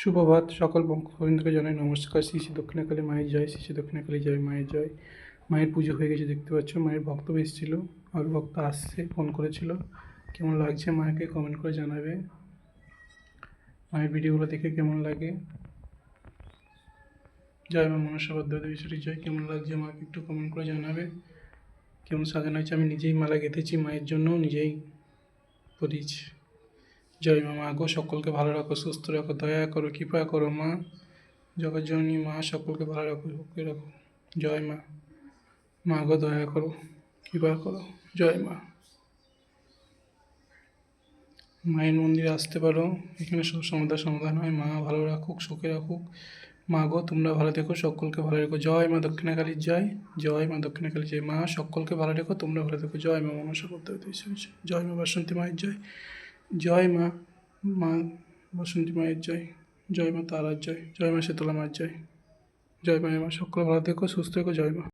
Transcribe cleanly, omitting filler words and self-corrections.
সুপ্রভাত। সকল ভক্তবৃন্দকে জানাই নমস্কার। শ্রী শ্রী দক্ষিণাকালী মায়ের জয়, শ্রী শ্রী দক্ষিণাকালী জয়, মায়ের জয়। মায়ের পুজো হয়ে গেছে দেখতে পাচ্ছ। মায়ের ভক্ত এসেছিলো, আর ভক্ত আসছে, ফোন করেছিল। কেমন লাগছে মাকে কমেন্ট করে জানাবে। মায়ের ভিডিওগুলো দেখে কেমন লাগে। জয় মা মনসা দেবী জয়। কেমন লাগছে মাকে একটু কমেন্ট করে জানাবে। কেমন সাজানো হয়েছে, আমি নিজেই মালা গেঁথেছি মায়ের জন্য, নিজেই পরিয়েছি। জয় মা। মা গো, সকলকে ভালো রাখো, সুস্থ রাখো, দয়া করো, কৃপা করো মা। জগৎজননী মা, সকলকে ভালো রাখো, সুখে রাখো। জয় মা। মা গো, দয়া করো, কৃপা করো। জয় মা। মায়ের মন্দিরে আসতে পারো, এখানে সব সমাধান হয়। মা ভালো রাখুক, সুখে রাখুক। মা গো, তোমরা ভালো থেকো, সকলকে ভালো রেখো। জয় মা দক্ষিণাকালীর জয়। জয় মা দক্ষিণাকালীর জয়। মা সকলকে ভালো রেখো, তোমরা ভালো থেকো। জয় মা মনসা দেবী। জয় মা বাসন্তী মায়ের জয়। জয় মা। মা বাসন্তী মায়ের জয়। জয় মা তারার জয়। জয় মা শীতলা মায়ের জয়। জয় মা। সকলে ভালো থেকো, সুস্থ থেকো। জয় মা।